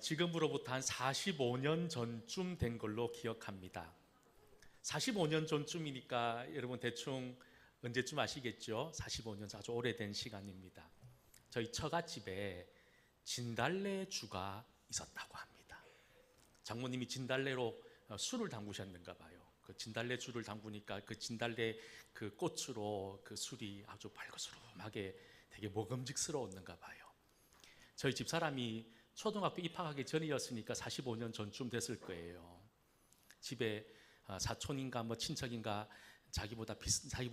지금으로부터 한 45년 전쯤 된 걸로 기억합니다. 45년 전쯤이니까 여러분 대충 언제쯤 아시겠죠? 45년 아주 오래된 시간입니다. 저희 처갓집에 진달래주가 있었다고 합니다. 장모님이 진달래로 술을 담그셨는가 봐요. 그 진달래주를 담그니까 그 진달래 그 꽃으로 그 술이 아주 발그스름하게 되게 먹음직스러웠는가 봐요. 저희 집사람이 초등학교 입학하기 전이었으니까 45년 전쯤 됐을 거예요. 집에 사촌인가 뭐 친척인가 자기보다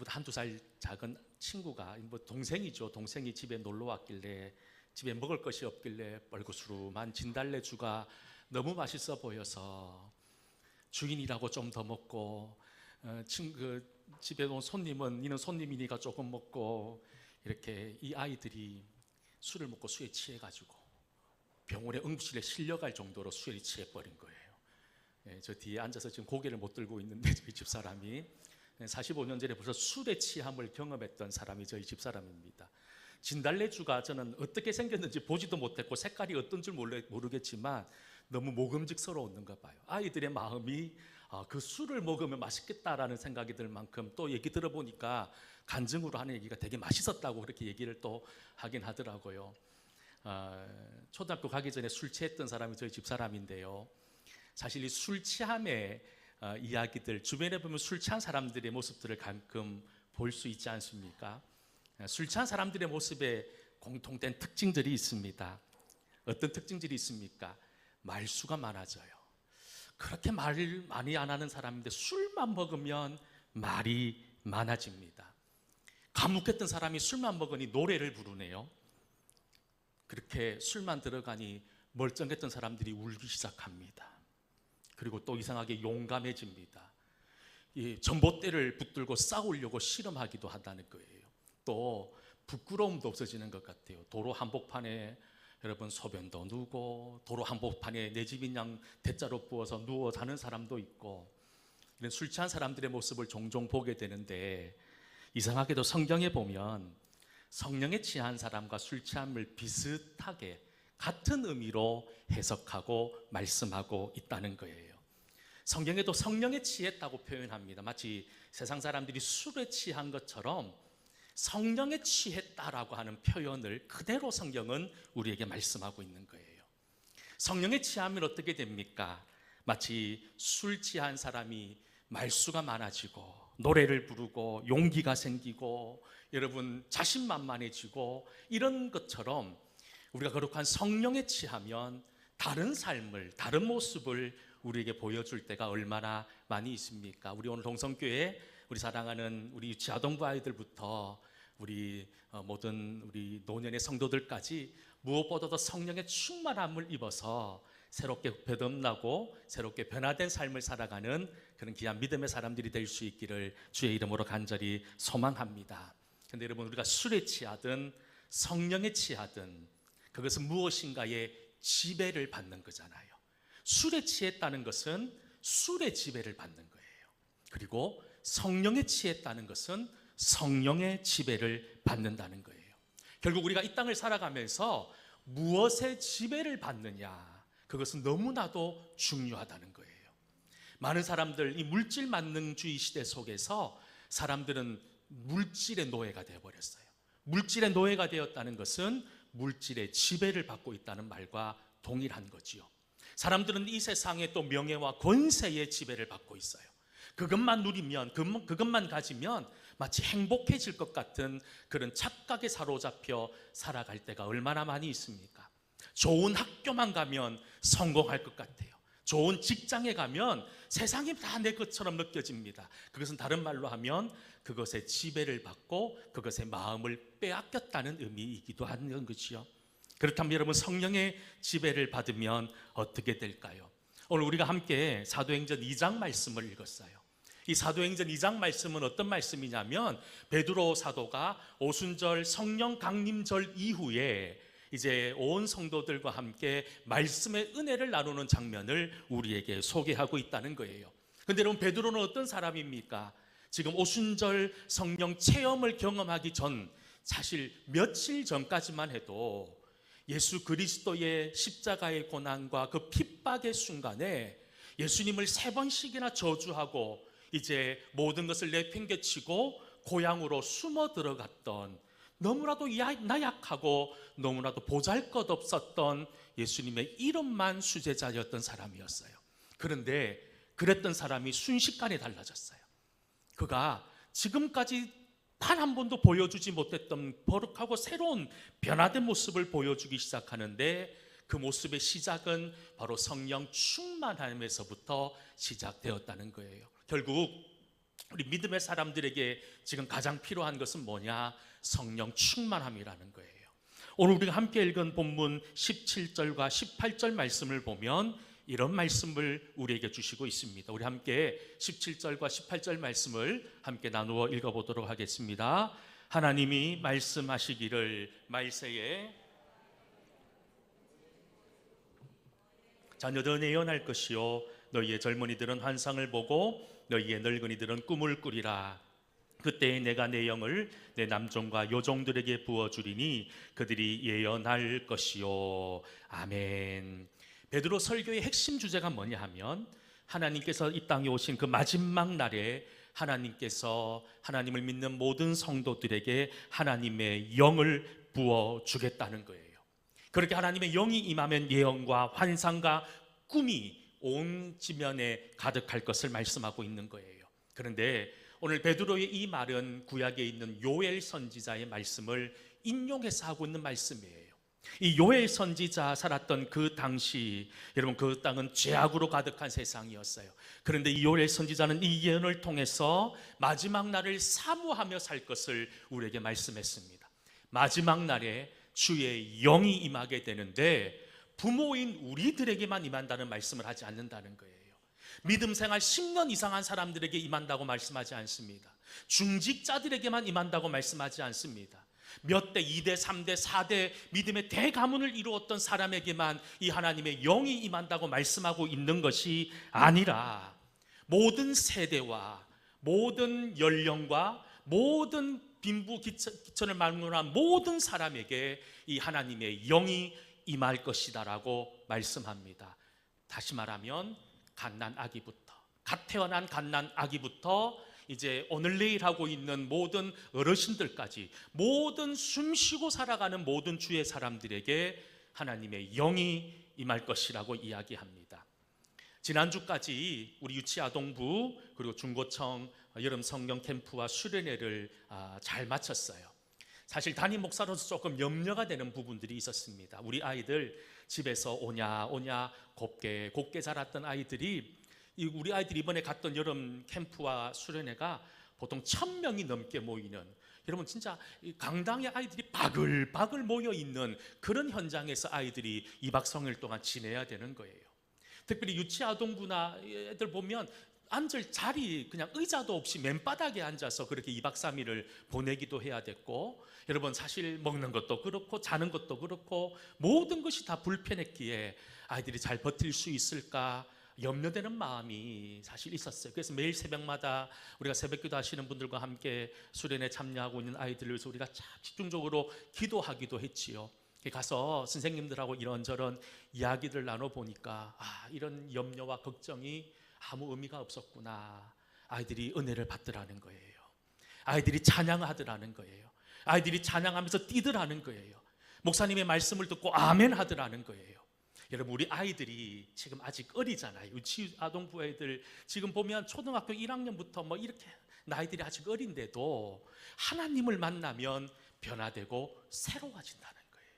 한두 살 작은 친구가 뭐 동생이죠. 동생이 집에 놀러 왔길래 집에 먹을 것이 없길래 뻘구스름한 진달래주가 너무 맛있어 보여서 주인이라고 좀 더 먹고 집에 온 손님은 니는 손님이니까 조금 먹고 이렇게 이 아이들이 술을 먹고 술에 취해가지고 병원에 응급실에 실려갈 정도로 술에 취해버린 거예요. 저 뒤에 앉아서 지금 고개를 못 들고 있는데 저희 집사람이 45년 전에 벌써 술에 취함을 경험했던 사람이 저희 집사람입니다. 진달래주가 저는 어떻게 생겼는지 보지도 못했고 색깔이 어떤 줄 모르겠지만 너무 먹음직스러웠는가 봐요. 아이들의 마음이 그 술을 먹으면 맛있겠다라는 생각이 들 만큼 또 얘기 들어보니까 간증으로 하는 얘기가 되게 맛있었다고 그렇게 얘기를 또 하긴 하더라고요. 초등학교 가기 전에 술 취했던 사람이 저희 집사람인데요. 사실 이 술 취함의 이야기들 주변에 보면 술 취한 사람들의 모습들을 가끔 볼 수 있지 않습니까? 술 취한 사람들의 모습에 공통된 특징들이 있습니다. 어떤 특징들이 있습니까? 말수가 많아져요. 그렇게 말을 많이 안 하는 사람인데 술만 먹으면 말이 많아집니다. 감옥했던 사람이 술만 먹으니 노래를 부르네요. 그렇게 술만 들어가니 멀쩡했던 사람들이 울기 시작합니다. 그리고 또 이상하게 용감해집니다. 이 전봇대를 붙들고 싸우려고 씨름하기도 한다는 거예요. 또 부끄러움도 없어지는 것 같아요. 도로 한복판에 여러분 소변도 누고 도로 한복판에 내 집인 양 대자로 부어서 누워 자는 사람도 있고 이런 술 취한 사람들의 모습을 종종 보게 되는데 이상하게도 성경에 보면 성령에 취한 사람과 술 취함을 비슷하게 같은 의미로 해석하고 말씀하고 있다는 거예요. 성경에도 성령에 취했다고 표현합니다. 마치 세상 사람들이 술에 취한 것처럼 성령에 취했다라고 하는 표현을 그대로 성경은 우리에게 말씀하고 있는 거예요. 성령에 취하면 어떻게 됩니까? 마치 술 취한 사람이 말수가 많아지고 노래를 부르고 용기가 생기고 여러분 자신만만해지고 이런 것처럼 우리가 거룩한 성령에 취하면 다른 삶을 다른 모습을 우리에게 보여줄 때가 얼마나 많이 있습니까? 우리 오늘 동성교회 우리 사랑하는 우리 유치아동부 아이들부터 우리 모든 우리 노년의 성도들까지 무엇보다도 성령의 충만함을 입어서 새롭게 거듭나고 새롭게 변화된 삶을 살아가는 그런 귀한 믿음의 사람들이 될 수 있기를 주의 이름으로 간절히 소망합니다. 그런데 여러분 우리가 술에 취하든 성령에 취하든 그것은 무엇인가의 지배를 받는 거잖아요. 술에 취했다는 것은 술의 지배를 받는 거예요. 그리고 성령에 취했다는 것은 성령의 지배를 받는다는 거예요. 결국 우리가 이 땅을 살아가면서 무엇의 지배를 받느냐, 그것은 너무나도 중요하다는 거예요. 많은 사람들 이 물질 만능주의 시대 속에서 사람들은 물질의 노예가 되어버렸어요. 물질의 노예가 되었다는 것은 물질의 지배를 받고 있다는 말과 동일한 거지요. 사람들은 이 세상의 또 명예와 권세의 지배를 받고 있어요. 그것만 누리면 그것만 가지면 마치 행복해질 것 같은 그런 착각에 사로잡혀 살아갈 때가 얼마나 많이 있습니까? 좋은 학교만 가면 성공할 것 같아요. 좋은 직장에 가면 세상이 다 내 것처럼 느껴집니다. 그것은 다른 말로 하면 그것의 지배를 받고 그것의 마음을 빼앗겼다는 의미이기도 하는 것이요. 그렇다면 여러분 성령의 지배를 받으면 어떻게 될까요? 오늘 우리가 함께 사도행전 2장 말씀을 읽었어요. 이 사도행전 2장 말씀은 어떤 말씀이냐면 베드로 사도가 오순절 성령 강림절 이후에 이제 온 성도들과 함께 말씀의 은혜를 나누는 장면을 우리에게 소개하고 있다는 거예요. 그런데 여러분 베드로는 어떤 사람입니까? 지금 오순절 성령 체험을 경험하기 전 사실 며칠 전까지만 해도 예수 그리스도의 십자가의 고난과 그 핍박의 순간에 예수님을 3번씩이나 저주하고 이제 모든 것을 내팽개치고 고향으로 숨어 들어갔던, 너무나도 나약하고 너무나도 보잘것없었던 예수님의 이름만 수제자였던 사람이었어요. 그런데 그랬던 사람이 순식간에 달라졌어요. 그가 지금까지 단 한 번도 보여주지 못했던 거룩하고 새로운 변화된 모습을 보여주기 시작하는데, 그 모습의 시작은 바로 성령 충만함에서부터 시작되었다는 거예요. 결국 우리 믿음의 사람들에게 지금 가장 필요한 것은 뭐냐? 성령 충만함이라는 거예요. 오늘 우리가 함께 읽은 본문 17절과 18절 말씀을 보면 이런 말씀을 우리에게 주시고 있습니다. 우리 함께 17절과 18절 말씀을 함께 나누어 읽어보도록 하겠습니다. 하나님이 말씀하시기를 말세에 자녀들은 예언할 것이요 너희의 젊은이들은 환상을 보고 너희의 늙은이들은 꿈을 꾸리라. 그때에 내가 내 영을 내 남종과 여종들에게 부어주리니 그들이 예언할 것이요. 아멘. 베드로 설교의 핵심 주제가 뭐냐 하면, 하나님께서 이 땅에 오신 그 마지막 날에 하나님께서 하나님을 믿는 모든 성도들에게 하나님의 영을 부어주겠다는 거예요. 그렇게 하나님의 영이 임하면 예언과 환상과 꿈이 온 지면에 가득할 것을 말씀하고 있는 거예요. 그런데 오늘 베드로의 이 말은 구약에 있는 요엘 선지자의 말씀을 인용해서 하고 있는 말씀이에요. 이 요엘 선지자 살았던 그 당시, 여러분, 그 땅은 죄악으로 가득한 세상이었어요. 그런데 이 요엘 선지자는 이 예언을 통해서 마지막 날을 사모하며 살 것을 우리에게 말씀했습니다. 마지막 날에 주의 영이 임하게 되는데 부모인 우리들에게만 임한다는 말씀을 하지 않는다는 거예요. 믿음 생활 10년 이상 한 사람들에게 임한다고 말씀하지 않습니다. 중직자들에게만 임한다고 말씀하지 않습니다. 몇 대, 2대, 3대, 4대 믿음의 대가문을 이루었던 사람에게만 이 하나님의 영이 임한다고 말씀하고 있는 것이 아니라 모든 세대와 모든 연령과 모든 빈부 기천을 막론한 모든 사람에게 이 하나님의 영이 임할 것이다라고 말씀합니다. 다시 말하면 갓난 아기부터, 갓 태어난 갓난 아기부터 이제 오늘 내일 하고 있는 모든 어르신들까지, 모든 숨쉬고 살아가는 모든 주의 사람들에게 하나님의 영이 임할 것이라고 이야기합니다. 지난주까지 우리 유치아동부 그리고 중고청 여름 성경 캠프와 수련회를 잘 마쳤어요. 사실 담임 목사로서 조금 염려가 되는 부분들이 있었습니다. 우리 아이들 집에서 오냐 곱게 자랐던 아이들이, 우리 아이들이 이번에 갔던 여름 캠프와 수련회가 보통 1000명이 넘게 모이는, 여러분 진짜 강당에 아이들이 바글바글 모여 있는 그런 현장에서 아이들이 2박 3일 동안 지내야 되는 거예요. 특별히 유치아동부나 애들 보면 앉을 자리, 그냥 의자도 없이 맨바닥에 앉아서 그렇게 2박 3일을 보내기도 해야 됐고, 여러분 사실 먹는 것도 그렇고 자는 것도 그렇고 모든 것이 다 불편했기에 아이들이 잘 버틸 수 있을까 염려되는 마음이 사실 있었어요. 그래서 매일 새벽마다 우리가 새벽기도 하시는 분들과 함께 수련회에 참여하고 있는 아이들을 위해서 우리가 참 집중적으로 기도하기도 했지요. 가서 선생님들하고 이런저런 이야기를 나눠보니까 이런 염려와 걱정이 아무 의미가 없었구나. 아이들이 은혜를 받더라는 거예요. 아이들이 찬양하더라는 거예요. 아이들이 찬양하면서 뛰더라는 거예요. 목사님의 말씀을 듣고 아멘 하더라는 거예요. 여러분, 우리 아이들이 지금 아직 어리잖아요. 유치아동부 애들 지금 보면 초등학교 1학년부터 뭐 이렇게 나이들이 아직 어린데도 하나님을 만나면 변화되고 새로워진다는 거예요.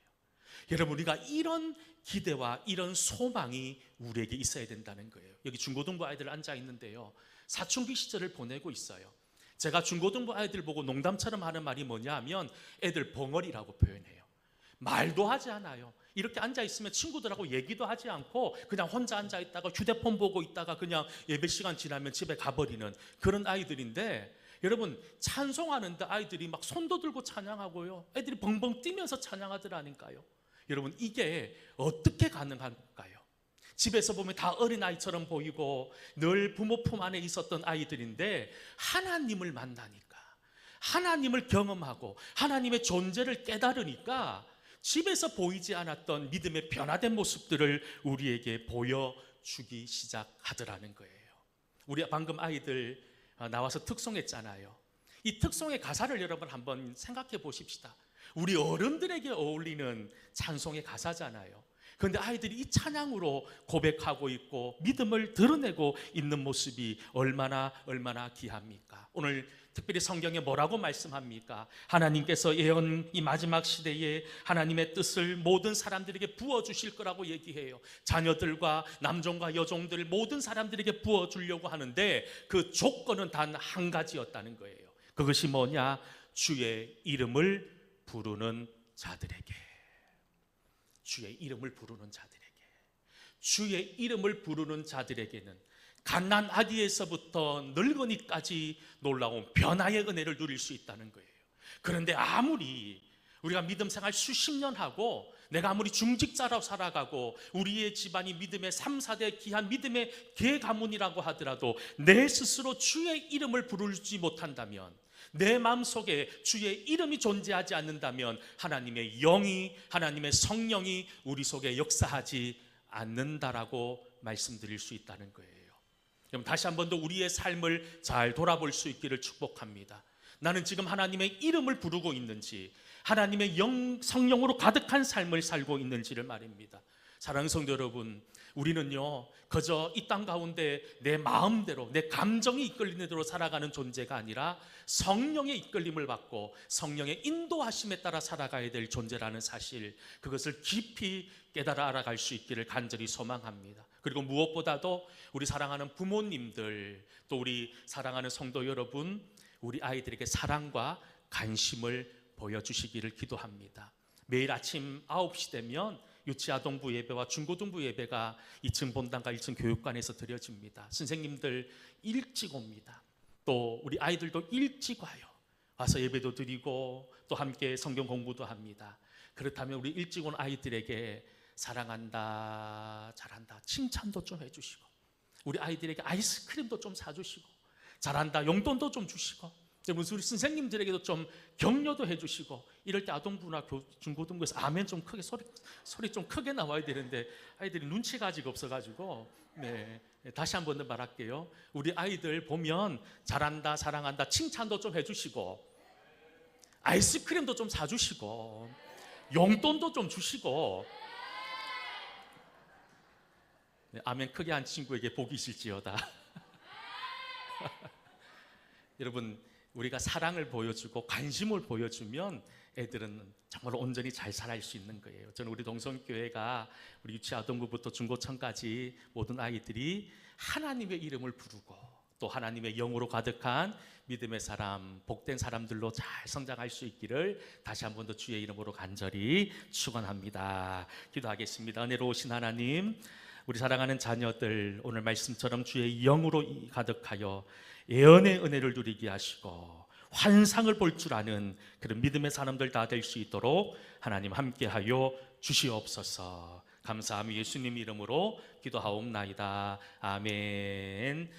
여러분, 우리가 이런 기대와 이런 소망이 우리에게 있어야 된다는 거예요. 여기 중고등부 아이들 앉아 있는데요, 사춘기 시절을 보내고 있어요. 제가 중고등부 아이들 보고 농담처럼 하는 말이 뭐냐 하면 애들 벙어리라고 표현해요. 말도 하지 않아요. 이렇게 앉아 있으면 친구들하고 얘기도 하지 않고 그냥 혼자 앉아 있다가 휴대폰 보고 있다가 그냥 예배 시간 지나면 집에 가버리는 그런 아이들인데, 여러분 찬송하는데 아이들이 막 손도 들고 찬양하고요, 애들이 벙벙 뛰면서 찬양하더라니까요. 여러분, 이게 어떻게 가능할까요? 집에서 보면 다 어린아이처럼 보이고 늘 부모 품 안에 있었던 아이들인데, 하나님을 만나니까, 하나님을 경험하고 하나님의 존재를 깨달으니까 집에서 보이지 않았던 믿음의 변화된 모습들을 우리에게 보여주기 시작하더라는 거예요. 우리 방금 아이들 나와서 특송했잖아요. 이 특송의 가사를 여러분 한번 생각해 보십시다. 우리 어른들에게 어울리는 찬송의 가사잖아요. 그런데 아이들이 이 찬양으로 고백하고 있고 믿음을 드러내고 있는 모습이 얼마나 귀합니까? 오늘 특별히 성경에 뭐라고 말씀합니까? 하나님께서 예언 이 마지막 시대에 하나님의 뜻을 모든 사람들에게 부어주실 거라고 얘기해요. 자녀들과 남종과 여종들 모든 사람들에게 부어주려고 하는데 그 조건은 단 한 가지였다는 거예요. 그것이 뭐냐? 주의 이름을 부르는 자들에게. 주의 이름을 부르는 자들에게. 주의 이름을 부르는 자들에게는 갓난아기에서부터 늙은이까지 놀라운 변화의 은혜를 누릴 수 있다는 거예요. 그런데 아무리 우리가 믿음 생활 수십 년 하고 내가 아무리 중직자로 살아가고 우리의 집안이 믿음의 3, 4대 귀한 믿음의 계가문이라고 하더라도 내 스스로 주의 이름을 부르지 못한다면, 내 마음속에 주의 이름이 존재하지 않는다면 하나님의 영이, 하나님의 성령이 우리 속에 역사하지 않는다라고 말씀드릴 수 있다는 거예요. 그럼 다시 한 번 더 우리의 삶을 잘 돌아볼 수 있기를 축복합니다. 나는 지금 하나님의 이름을 부르고 있는지, 하나님의 성령으로 가득한 삶을 살고 있는지를 말입니다. 사랑하는 성도 여러분, 우리는요 그저 이 땅 가운데 내 마음대로 내 감정이 이끌리는 대로 살아가는 존재가 아니라 성령의 이끌림을 받고 성령의 인도하심에 따라 살아가야 될 존재라는 사실, 그것을 깊이 깨달아 알아갈 수 있기를 간절히 소망합니다. 그리고 무엇보다도 우리 사랑하는 부모님들, 또 우리 사랑하는 성도 여러분, 우리 아이들에게 사랑과 관심을 보여주시기를 기도합니다. 매일 아침 9시 되면 유치아동부 예배와 중고등부 예배가 2층 본당과 1층 교육관에서 드려집니다. 선생님들 일찍 옵니다. 또 우리 아이들도 일찍 와요. 와서 예배도 드리고 또 함께 성경 공부도 합니다. 그렇다면 우리 일찍 온 아이들에게 사랑한다, 잘한다 칭찬도 좀 해주시고, 우리 아이들에게 아이스크림도 좀 사주시고, 잘한다 용돈도 좀 주시고, 우리 선생님들에게도 좀 격려도 해주시고, 이럴 때 아동부나 중고등부에서 아멘 좀 크게 소리 좀 크게 나와야 되는데 아이들이 눈치가 아직 없어가지고, 네, 다시 한 번 더 말할게요. 우리 아이들 보면 잘한다, 사랑한다 칭찬도 좀 해주시고, 아이스크림도 좀 사주시고, 용돈도 좀 주시고, 네, 아멘 크게 한 친구에게 복이 있을지어다. 여러분, 우리가 사랑을 보여주고 관심을 보여주면 애들은 정말 온전히 잘 살아갈 수 있는 거예요. 저는 우리 동성교회가 우리 유치아동부부터 중고층까지 모든 아이들이 하나님의 이름을 부르고 또 하나님의 영으로 가득한 믿음의 사람, 복된 사람들로 잘 성장할 수 있기를 다시 한 번 더 주의 이름으로 간절히 축원합니다. 기도하겠습니다. 은혜로우신 하나님, 우리 사랑하는 자녀들 오늘 말씀처럼 주의 영으로 가득하여 예언의 은혜를 누리게 하시고 환상을 볼 줄 아는 그런 믿음의 사람들 다 될 수 있도록 하나님 함께하여 주시옵소서. 감사하며 예수님 이름으로 기도하옵나이다. 아멘.